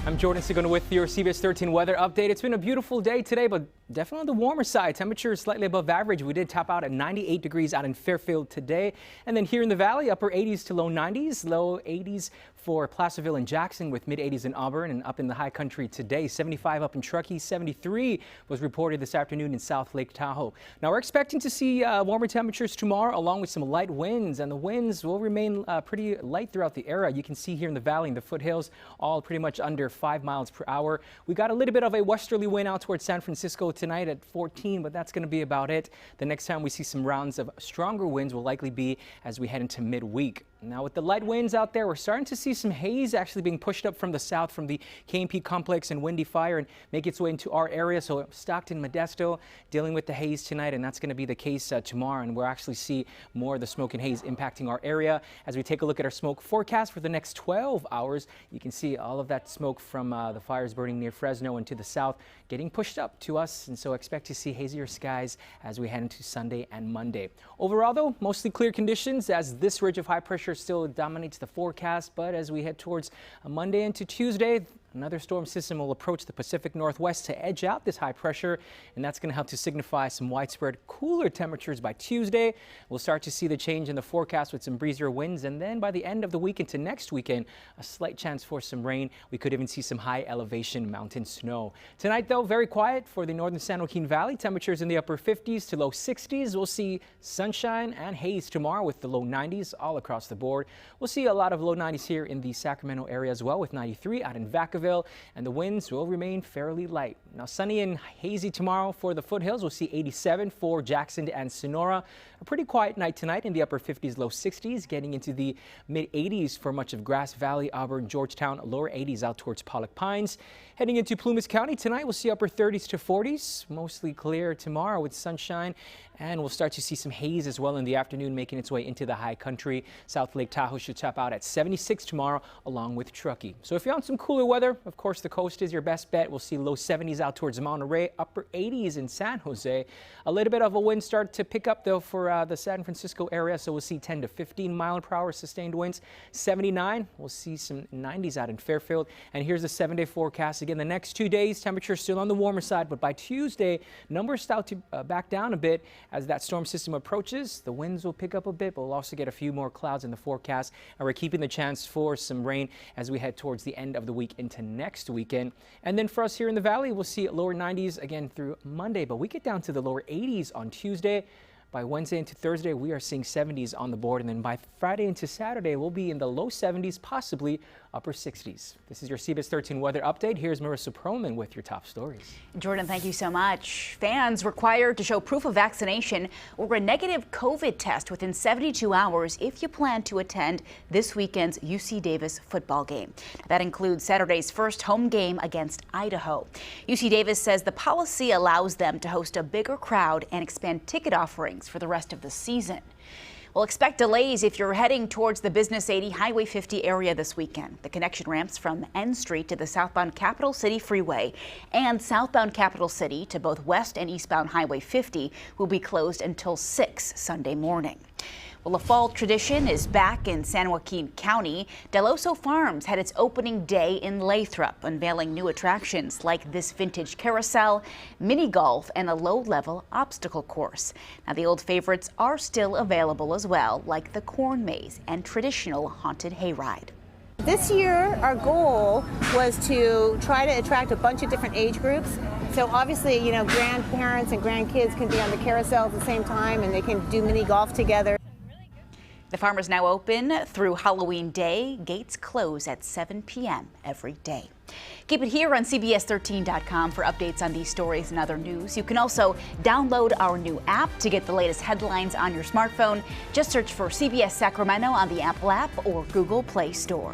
I'm Jordan Segundo with your CBS13 weather update. It's been a beautiful day today, but definitely on the warmer side. Temperature is slightly above average. We did top out at 98 degrees out in Fairfield today. And then here in the valley, upper 80s to low 90s, low 80s for Placerville and Jackson with mid 80s in Auburn, and up in the high country today, 75 up in Truckee, 73 was reported this afternoon in South Lake Tahoe. Now we're expecting to see warmer temperatures tomorrow along with some light winds, and the winds will remain pretty light throughout the area. You can see here in the valley and the foothills all pretty much under 5 miles per hour. We got a little bit of a westerly wind out towards San Francisco tonight at 14, but that's going to be about it. The next time we see some rounds of stronger winds will likely be as we head into midweek. Now with the light winds out there, we're starting to see some haze actually being pushed up from the south from the KMP complex and Windy Fire and make its way into our area. So Stockton, Modesto dealing with the haze tonight, and that's going to be the case tomorrow. And we'll actually see more of the smoke and haze impacting our area. As we take a look at our smoke forecast for the next 12 hours, you can see all of that smoke from the fires burning near Fresno and to the south getting pushed up to us. And so expect to see hazier skies as we head into Sunday and Monday. Overall, though, mostly clear conditions as this ridge of high pressure still dominates the forecast. But as we head towards Monday into Tuesday, another storm system will approach the Pacific Northwest to edge out this high pressure, and that's going to help to signify some widespread cooler temperatures by Tuesday. We'll start to see the change in the forecast with some breezier winds, and then by the end of the week into next weekend, a slight chance for some rain. We could even see some high elevation mountain snow. Tonight, though, very quiet for the northern San Joaquin Valley. Temperatures in the upper 50s to low 60s. We'll see sunshine and haze tomorrow with the low 90s all across the board. We'll see a lot of low 90s here in the Sacramento area as well, with 93 out in Vacaville, and the winds will remain fairly light. Now sunny and hazy tomorrow for the foothills. We'll see 87 for Jackson and Sonora. A pretty quiet night tonight in the upper 50s, low 60s, getting into the mid 80s for much of Grass Valley, Auburn, Georgetown, lower 80s out towards Pollock Pines. Heading into Plumas County tonight, we'll see upper 30s to 40s, mostly clear tomorrow with sunshine, and we'll start to see some haze as well in the afternoon, making its way into the high country. South Lake Tahoe should top out at 76 tomorrow, along with Truckee. So if you want some cooler weather, of course, the coast is your best bet. We'll see low 70s out towards Monterey, upper 80s in San Jose. A little bit of a wind start to pick up, though, for the San Francisco area, so we'll see 10 to 15 mile per hour sustained winds. 79, we'll see some 90s out in Fairfield. And here's the 7-day forecast. Again, the next 2 days, temperatures still on the warmer side, but by Tuesday, numbers start to back down a bit as that storm system approaches. The winds will pick up a bit, but we'll also get a few more clouds in the forecast, and we're keeping the chance for some rain as we head towards the end of the week into next weekend. And then for us here in the valley, we'll see lower 90s again through Monday, but we get down to the lower 80s on Tuesday. By Wednesday into Thursday, we are seeing 70s on the board, and then by Friday into Saturday, we'll be in the low 70s, possibly upper 60s. This is your CBS13 weather update. Here's Marissa Perlman with your top stories. Jordan, thank you so much. Fans required to show proof of vaccination or a negative COVID test within 72 hours if you plan to attend this weekend's UC Davis football game. That includes Saturday's first home game against Idaho. UC Davis says the policy allows them to host a bigger crowd and expand ticket offerings for the rest of the season. We'll expect delays if you're heading towards the Business 80 Highway 50 area this weekend. The connection ramps from N Street to the southbound Capital City Freeway and southbound Capital City to both west and eastbound Highway 50 will be closed until 6 Sunday morning. Well, a fall tradition is back in San Joaquin County. Oso Farms had its opening day in Lathrop, unveiling new attractions like this vintage carousel, mini golf, and a low-level obstacle course. Now, the old favorites are still available as well, like the corn maze and traditional haunted hayride. This year, our goal was to try to attract a bunch of different age groups. So obviously, you know, grandparents and grandkids can be on the carousel at the same time, and they can do mini golf together. The farm is now open through Halloween Day. Gates close at 7 p.m. every day. Keep it here on CBS13.com for updates on these stories and other news. You can also download our new app to get the latest headlines on your smartphone. Just search for CBS Sacramento on the Apple app or Google Play Store.